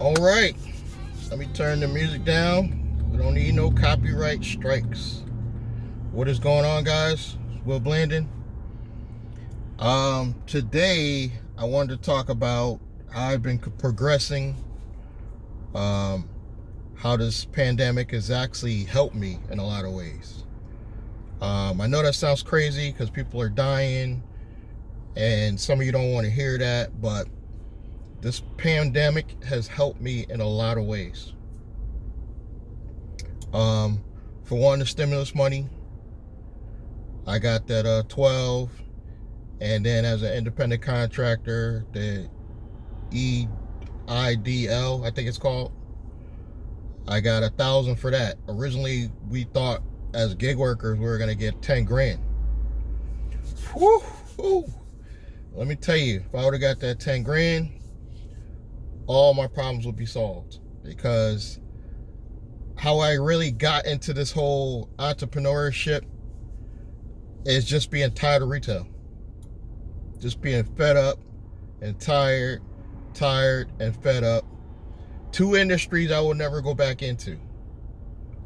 All right, let me turn the music down. We don't need no copyright strikes. What is going on, guys? It's Will Blandon. Today I wanted to talk about how I've been progressing, how this pandemic has actually helped me in a lot of ways. I know that sounds crazy because people are dying and some of you don't want to hear that, but this pandemic has helped me in a lot of ways. For one, the stimulus money, I got that 12, and then as an independent contractor, the EIDL, I think it's called, I got 1,000 for that. Originally, we thought as gig workers we were gonna get 10 grand. Whew. Let me tell you, if I would have got that 10 grand, all my problems would be solved. Because how I really got into this whole entrepreneurship is just being tired of retail. Just being fed up and tired and fed up. Two industries I will never go back into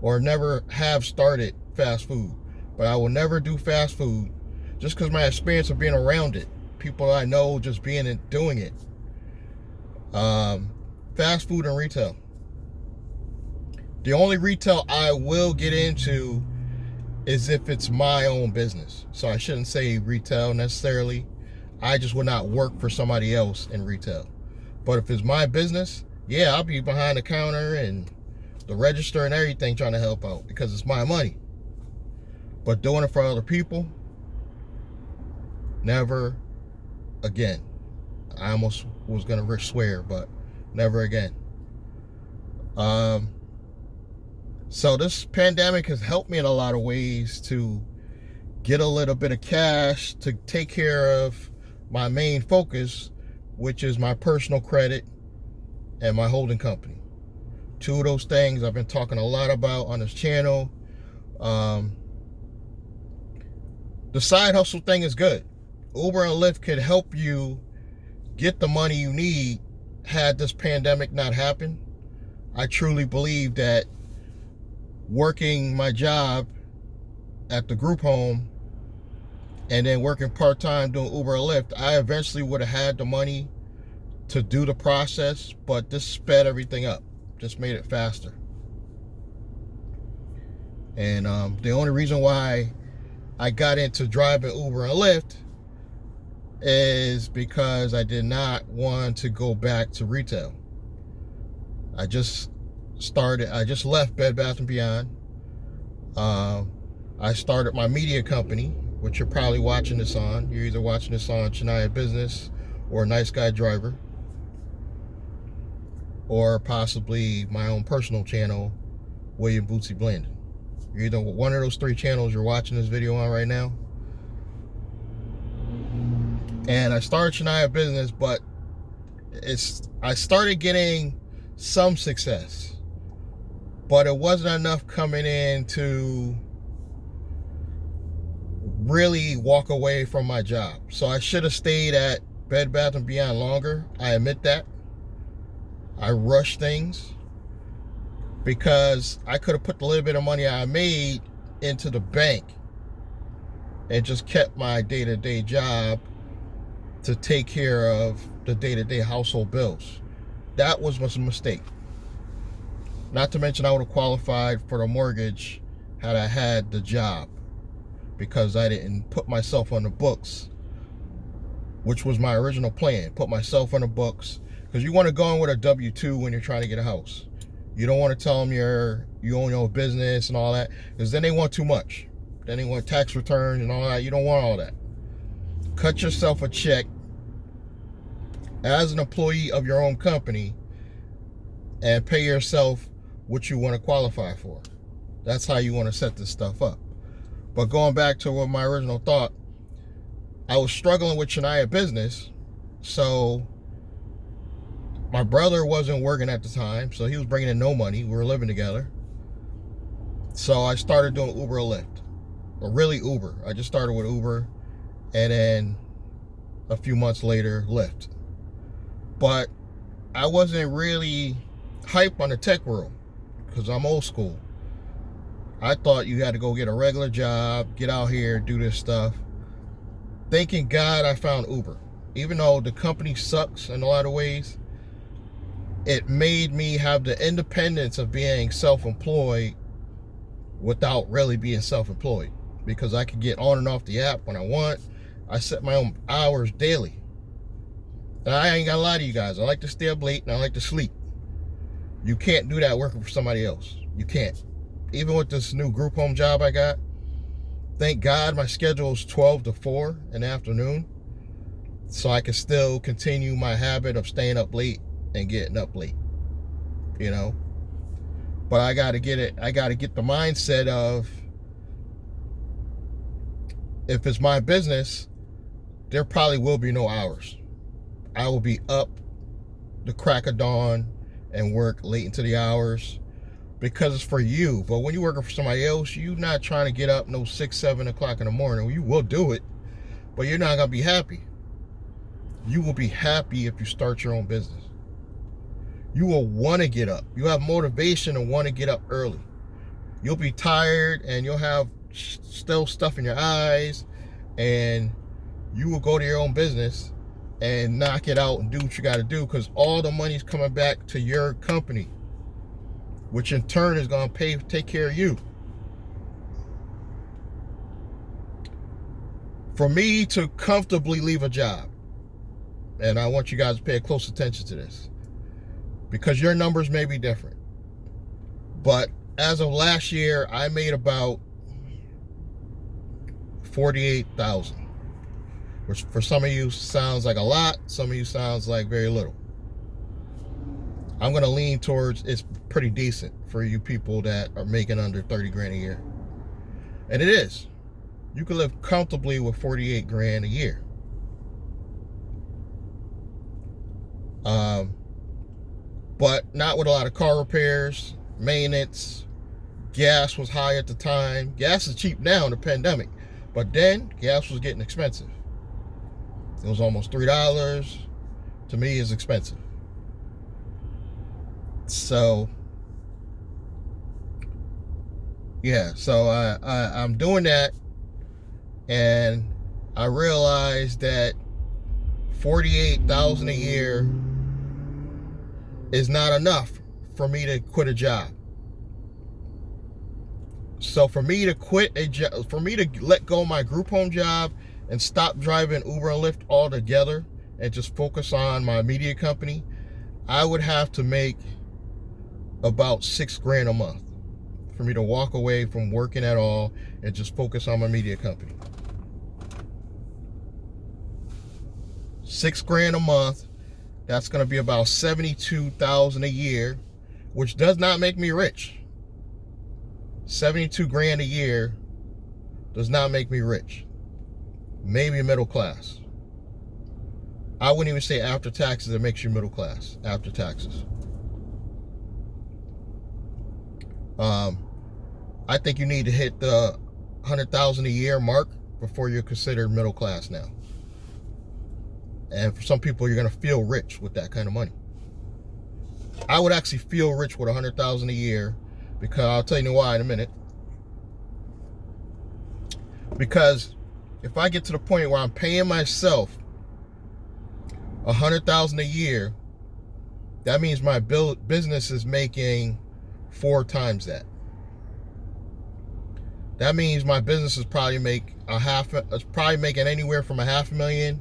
or never have started fast food. But I will never do fast food just because my experience of being around it. People I know just being and doing it. Fast food and retail. The only retail I will get into is if it's my own business. So I shouldn't say retail necessarily. I just would not work for somebody else in retail. But if it's my business, yeah, I'll be behind the counter and the register and everything trying to help out because it's my money. But doing it for other people, never again. I almost was going to swear, but never again. So this pandemic has helped me in a lot of ways to get a little bit of cash to take care of my main focus, which is my personal credit and my holding company. Two of those things I've been talking a lot about on this channel. The side hustle thing is good. Uber and Lyft could help you get the money you need had this pandemic not happened. I truly believe that working my job at the group home and then working part-time doing Uber and Lyft, I eventually would have had the money to do the process, but this sped everything up, just made it faster. And the only reason why I got into driving Uber and Lyft is because I did not want to go back to retail. I just left Bed Bath & Beyond. I started my media company, which you're probably watching this on. You're either watching this on Shania Business or Nice Guy Driver, or possibly my own personal channel, William Bootsy Blandon. You're either one of those three channels you're watching this video on right now. And I started Shania Business, but I started getting some success, but it wasn't enough coming in to really walk away from my job. So I should have stayed at Bed Bath & Beyond longer. I admit that. I rushed things because I could have put the little bit of money I made into the bank and just kept my day-to-day job to take care of the day-to-day household bills. That was a mistake. Not to mention I would have qualified for the mortgage had I had the job, because I didn't put myself on the books, which was my original plan. Put myself on the books, because you want to go in with a W-2 when you're trying to get a house. You don't want to tell them you own your own business and all that, because then they want too much. Then they want tax returns and all that. You don't want all that. Cut yourself a check as an employee of your own company and pay yourself what you want to qualify for. That's how you want to set this stuff up. But going back to what my original thought, I was struggling with Shania Business. So my brother wasn't working at the time, so he was bringing in no money. We were living together. So I started doing Uber and Lyft. Or really Uber. I just started with Uber, and then a few months later, Lyft. But I wasn't really hype on the tech world because I'm old school. I thought you had to go get a regular job, get out here, do this stuff. Thanking God I found Uber. Even though the company sucks in a lot of ways, it made me have the independence of being self-employed without really being self-employed, because I could get on and off the app when I want. I set my own hours daily. And I ain't gonna lie to you guys, I like to stay up late and I like to sleep. You can't do that working for somebody else. You can't. Even with this new group home job I got, thank God my schedule is 12 to 4 in the afternoon, so I can still continue my habit of staying up late and getting up late, you know. But I gotta get the mindset of, if it's my business, there probably will be no hours. I will be up the crack of dawn and work late into the hours because it's for you. But when you're working for somebody else, you're not trying to get up no 6, 7 o'clock in the morning. You will do it, but you're not gonna be happy. You will be happy if you start your own business. You will want to get up. You have motivation to want to get up early. You'll be tired and you'll have still stuff in your eyes, and you will go to your own business and knock it out and do what you got to do, because all the money's coming back to your company, which in turn is going to take care of you. For me to comfortably leave a job, and I want you guys to pay close attention to this, because your numbers may be different, but as of last year, I made about $48,000, which for some of you sounds like a lot, some of you sounds like very little. I'm going to lean towards it's pretty decent for you people that are making under 30 grand a year. And it is. You can live comfortably with 48 grand a year. But not with a lot of car repairs, maintenance. Gas was high at the time. Gas is cheap now in the pandemic, but then gas was getting expensive. It was almost $3. To me, it's expensive. So yeah, so I'm doing that, and I realized that $48,000 a year is not enough for me to quit a job. So for me to quit a job, for me to let go of my group home job and stop driving Uber and Lyft altogether and just focus on my media company, I would have to make about $6 grand a month for me to walk away from working at all and just focus on my media company. $6 grand a month. That's going to be about $72,000 a year, which does not make me rich. 72 grand a year does not make me rich. Maybe middle class. I wouldn't even say after taxes it makes you middle class. After taxes. I think you need to hit the 100,000 a year mark before you're considered middle class now. And for some people, you're going to feel rich with that kind of money. I would actually feel rich with 100,000 a year, because I'll tell you why in a minute. Because if I get to the point where I'm paying myself 100,000 a year, that means my business is making 4 times that. That means my business is probably making anywhere from $500,000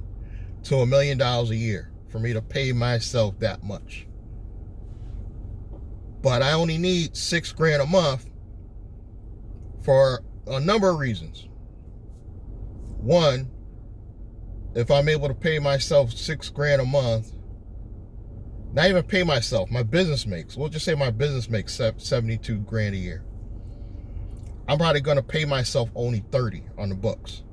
to $1 million a year for me to pay myself that much. But I only need $6 grand a month for a number of reasons. One, if I'm able to pay myself $6 grand a month, not even pay myself, my business makes, we'll just say my business makes 72 grand a year. I'm probably going to pay myself only 30 on the books.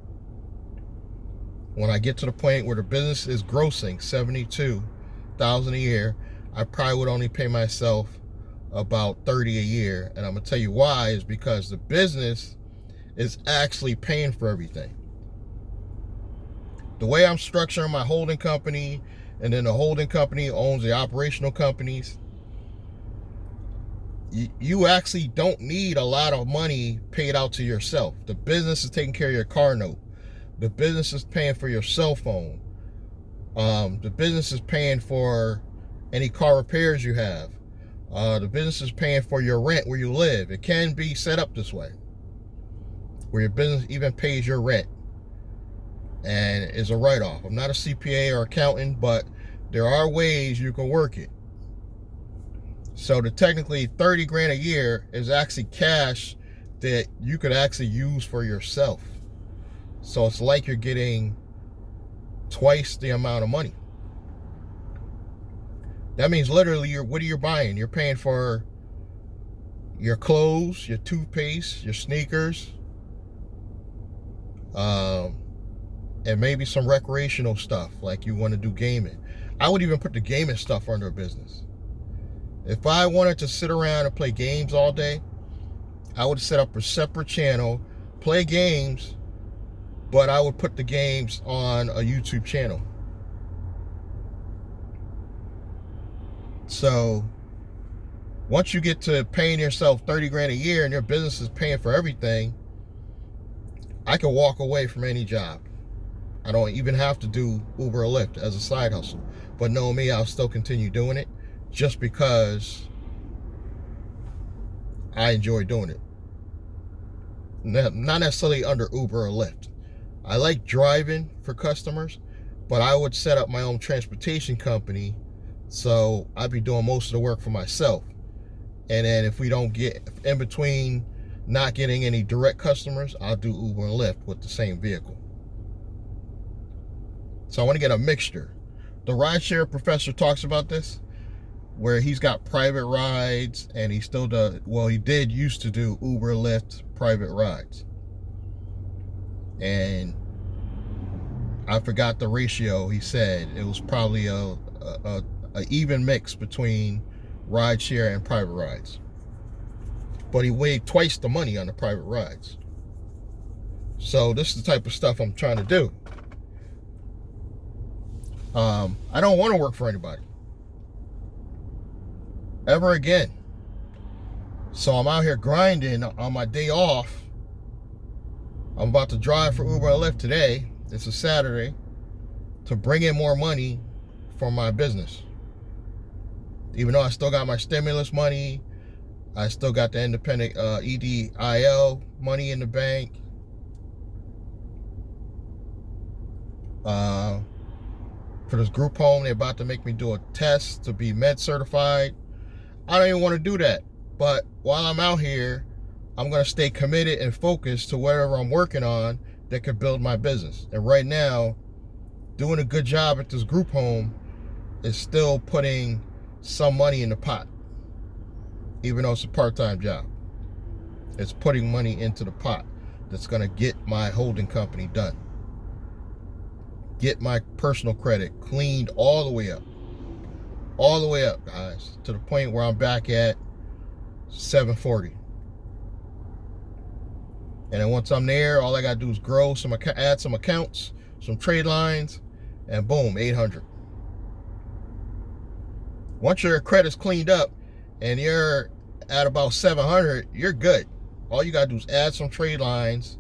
When I get to the point where the business is grossing 72,000 a year, I probably would only pay myself about 30 a year. And I'm going to tell you why, is because the business is actually paying for everything. The way I'm structuring my holding company and then the holding company owns the operational companies. You actually don't need a lot of money paid out to yourself. The business is taking care of your car note. The business is paying for your cell phone. The business is paying for any car repairs you have. The business is paying for your rent where you live. It can be set up this way, where your business even pays your rent and is a write-off. I'm not a CPA or accountant, but there are ways you can work it. So the technically 30 grand a year is actually cash that you could actually use for yourself. So it's like you're getting twice the amount of money. That means literally, what are you buying? You're paying for your clothes, your toothpaste, your sneakers, and maybe some recreational stuff, like you want to do gaming. I would even put the gaming stuff under a business. If I wanted to sit around and play games all day, I would set up a separate channel, play games, but I would put the games on a YouTube channel. So once you get to paying yourself 30 grand a year and your business is paying for everything, I can walk away from any job. I don't even have to do Uber or Lyft as a side hustle. But knowing me, I'll still continue doing it just because I enjoy doing it. Not necessarily under Uber or Lyft. I like driving for customers, but I would set up my own transportation company, so I'd be doing most of the work for myself. And then if we don't get in between not getting any direct customers, I'll do Uber and Lyft with the same vehicle. So I want to get a mixture. The rideshare professor talks about this, where he's got private rides, and he still does, well, he did used to do Uber, Lyft, private rides. And I forgot the ratio he said. It was probably a even mix between rideshare and private rides. But he weighed twice the money on the private rides. So this is the type of stuff I'm trying to do. I don't want to work for anybody ever again. So I'm out here grinding on my day off. I'm about to drive for Uber and Lyft today. It's a Saturday, to bring in more money for my business. Even though I still got my stimulus money, I still got the independent EDIL money in the bank. For this group home, they're about to make me do a test to be med certified. I don't even want to do that. But while I'm out here, I'm going to stay committed and focused to whatever I'm working on that could build my business. And right now, doing a good job at this group home is still putting some money in the pot, even though it's a part-time job. It's putting money into the pot that's going to get my holding company done. Get my personal credit cleaned all the way up. All the way up, guys, to the point where I'm back at 740. And then once I'm there, all I got to do is add some accounts, some trade lines, and boom, 800. Once your credit's cleaned up and you're at about 700, you're good. All you got to do is add some trade lines.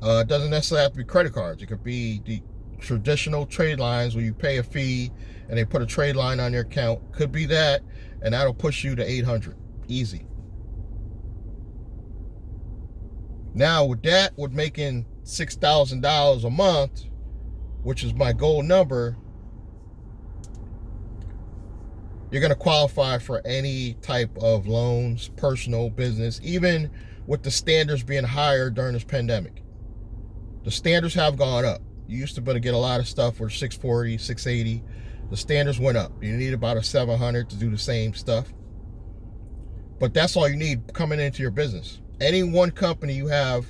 It doesn't necessarily have to be credit cards. It could be the traditional trade lines where you pay a fee and they put a trade line on your account. Could be that, and that'll push you to 800. Easy. Now with that, with making $6,000 a month, which is my goal number, you're going to qualify for any type of loans, personal, business, even with the standards being higher during this pandemic. The standards have gone up. You used to be able to get a lot of stuff for 640, 680. The standards went up. You need about a 700 to do the same stuff. But that's all you need coming into your business. Any one company you have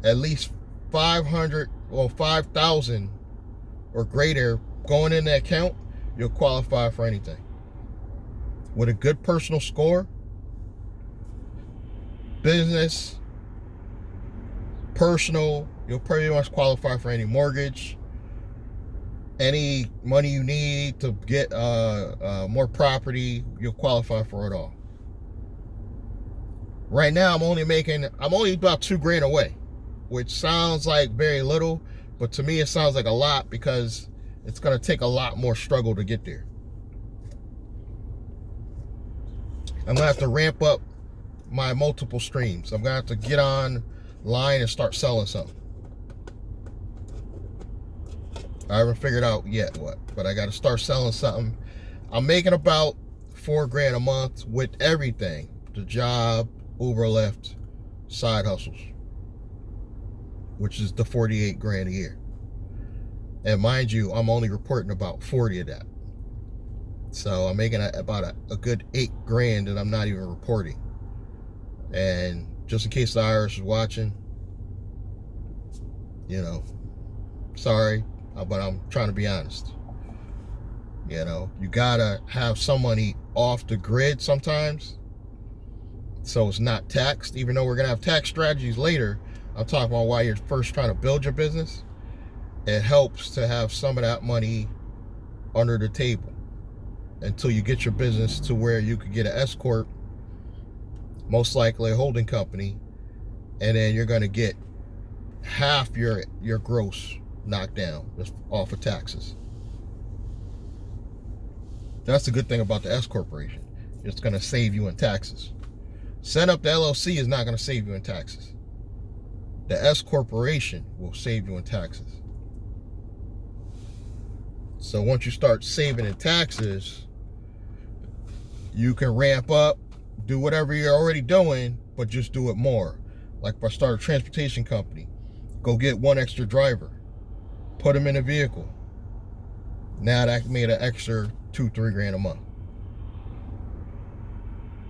at least 500 or 5,000 or greater going in the account, you'll qualify for anything. With a good personal score, business, personal, you'll pretty much qualify for any mortgage, Any money you need to get more property, you'll qualify for it all. Right now, I'm only about $2,000 away, which sounds like very little, but to me it sounds like a lot because it's going to take a lot more struggle to get there. I'm going to have to ramp up my multiple streams. I'm going to have to get online and start selling something. I haven't figured out yet what, but I got to start selling something. I'm making about $4,000 a month with everything: the job, Uber, Lyft, side hustles, which is the $48,000 a year. And mind you, I'm only reporting about 40 of that. So I'm making about a good $8,000 that I'm not even reporting. And just in case the IRS is watching, you know, sorry, but I'm trying to be honest. You know, you gotta have some money off the grid sometimes, so it's not taxed. Even though we're gonna have tax strategies later, I'm talking about why you're first trying to build your business. It helps to have some of that money under the table until you get your business to where you could get an S corp, most likely a holding company, and then you're gonna get half your gross knocked down just off of taxes. That's the good thing about the S corporation. It's going to save you in taxes. Set up the LLC is not going to save you in taxes. The S corporation will save you in taxes. So once you start saving in taxes, you can ramp up, do whatever you're already doing, but just do it more. Like if I start a transportation company, go get one extra driver, put them in a vehicle. Now that made an extra $2,000-3,000 a month.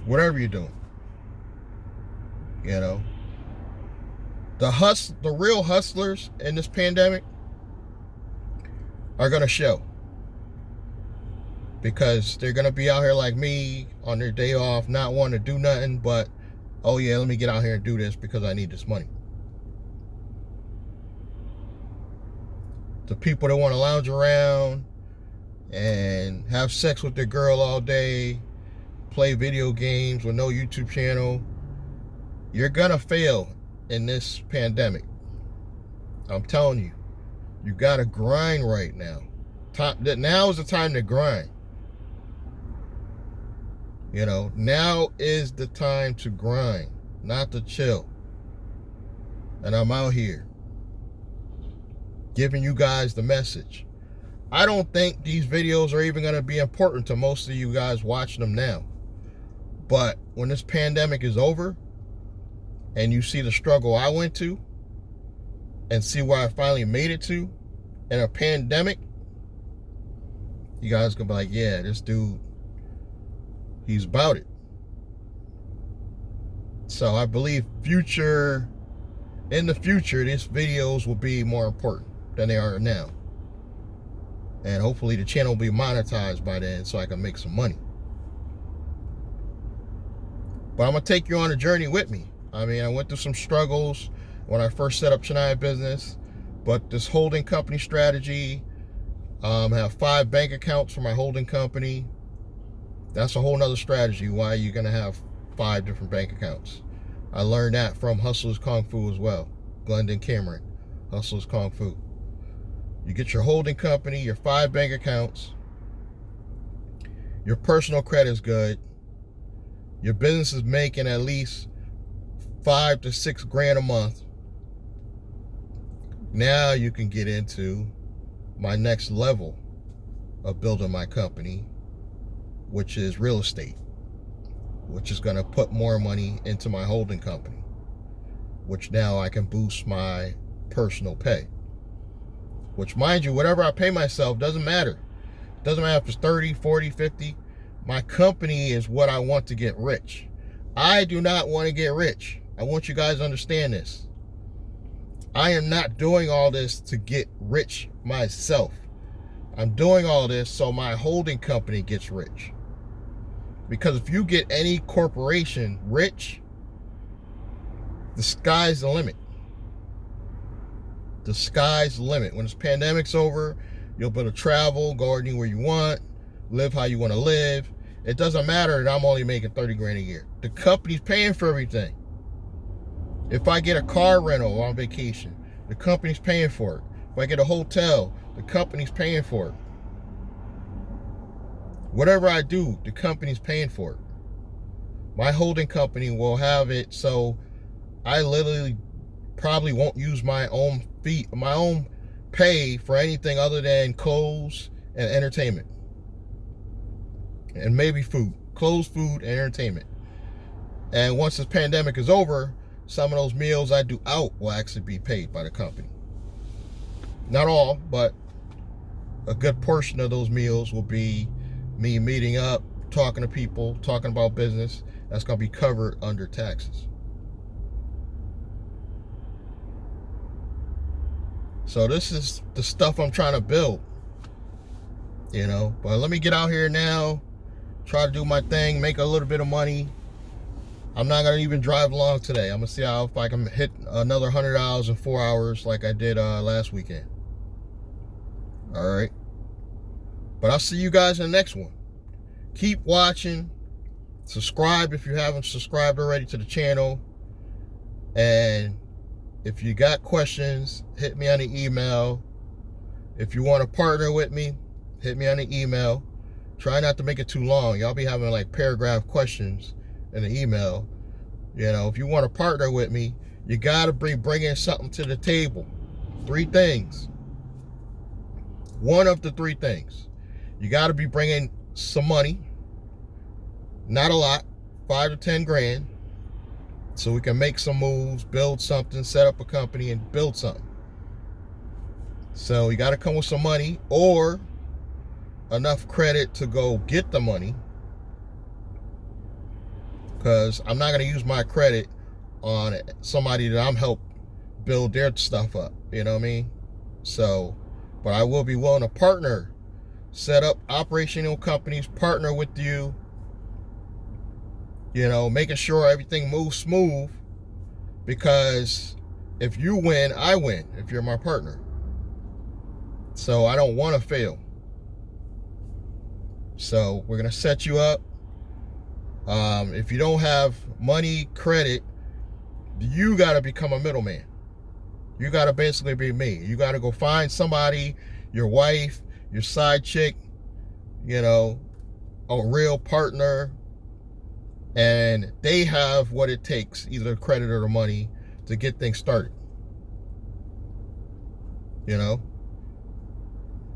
Whatever you're doing, you know. The real hustlers in this pandemic are gonna show, because they're gonna be out here like me on their day off, not wanting to do nothing but, oh yeah, let me get out here and do this because I need this money. The people that want to lounge around and have sex with their girl all day, play video games with no YouTube channel, you're gonna fail in this pandemic. I'm telling you, you gotta grind right now. Now is the time to grind. You know, now is the time to grind, not to chill. And I'm out here giving you guys the message. I don't think these videos are even going to be important to most of you guys watching them now. But when this pandemic is over and you see the struggle I went to and see where I finally made it to in a pandemic, you guys gonna be like, yeah, this dude, he's about it. So I believe in the future, these videos will be more important than they are now. And hopefully the channel will be monetized by then so I can make some money. But I'm going to take you on a journey with me. I mean, I went through some struggles when I first set up Chennai Business, but this holding company strategy, I have 5 bank accounts for my holding company. That's a whole nother strategy, why you're going to have 5 different bank accounts. I learned that from Hustlers Kung Fu as well. Glendon Cameron, Hustlers Kung Fu. You get your holding company, your 5 bank accounts, your personal credit is good, your business is making at least $5,000 to $6,000 a month. Now you can get into my next level of building my company, which is real estate, which is going to put more money into my holding company, which now I can boost my personal pay. Which, mind you, whatever I pay myself doesn't matter. Doesn't matter if it's 30, 40, 50. My company is what I want to get rich. I do not want to get rich. I want you guys to understand this. I am not doing all this to get rich myself. I'm doing all this so my holding company gets rich. Because if you get any corporation rich, the sky's the limit. The sky's the limit. When this pandemic's over, You'll be able to travel, go anywhere you want, live how you want to live. It doesn't matter that I'm only making 30 grand a year. The company's paying for everything. If I get a car rental on vacation, the company's paying for it. If I get a hotel, the company's paying for it. Whatever I do, the company's paying for it. My holding company will have it, so I literally probably won't use my own pay for anything other than clothes and entertainment. And maybe food. Clothes, food, and entertainment. And once this pandemic is over, some of those meals I do out will actually be paid by the company. Not all, but a good portion of those meals will be me meeting up, talking to people, talking about business. That's going to be covered under taxes. So this is the stuff I'm trying to build, you know. But let me get out here now, try to do my thing, make a little bit of money. I'm not going to even drive long today. I'm going to see if I can hit another $100 in 4 hours like I did last weekend. All right. But I'll see you guys in the next one. Keep watching. Subscribe if you haven't subscribed already to the channel. And if you got questions, hit me on the email. If you want to partner with me, hit me on the email. Try not to make it too long. Y'all be having like paragraph questions in the email. You know, if you want to partner with me, you got to bring in something to the table. 3 things. One of the 3 things. You got to be bringing some money. Not a lot. 5 to 10 grand. So we can make some moves, build something, set up a company, and build something. So you got to come with some money or enough credit to go get the money. Because I'm not going to use my credit on somebody that I'm help build their stuff up. You know what I mean? So, but I will be willing to partner, set up operational companies, partner with you. You know, making sure everything moves smooth, because if you win, I win if you're my partner. So I don't want to fail. So we're going to set you up. If you don't have money, credit, you got to become a middleman. You got to basically be me. You got to go find somebody, your wife, your side chick, you know, a real partner. And they have what it takes, either the credit or the money, to get things started. You know?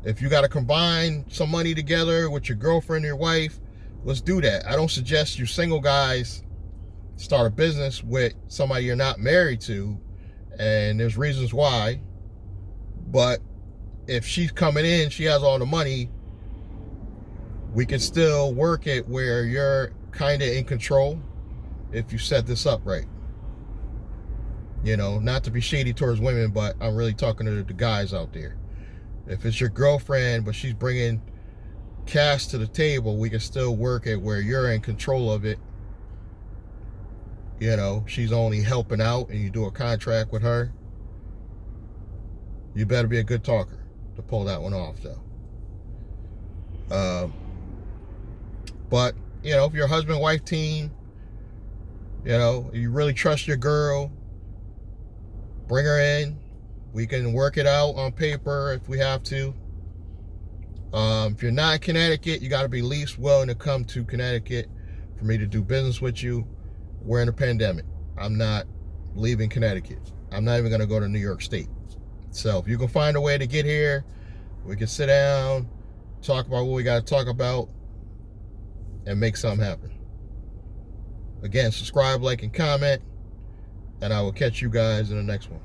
If you got to combine some money together with your girlfriend or your wife, let's do that. I don't suggest you single guys start a business with somebody you're not married to, and there's reasons why. But if she's coming in, she has all the money, we can still work it where you're kind of in control if you set this up right. You know, not to be shady towards women, but I'm really talking to the guys out there. If it's your girlfriend, but she's bringing cash to the table, we can still work it where you're in control of it. You know, she's only helping out and you do a contract with her. You better be a good talker to pull that one off, though. But you know, if you're a husband-wife team, you know, you really trust your girl, bring her in. We can work it out on paper if we have to. If you're not in Connecticut, you got to be at least willing to come to Connecticut for me to do business with you. We're in a pandemic. I'm not leaving Connecticut. I'm not even going to go to New York State. So if you can find a way to get here, we can sit down, talk about what we got to talk about, and make something happen. Again, subscribe, like, and comment, and I will catch you guys in the next one.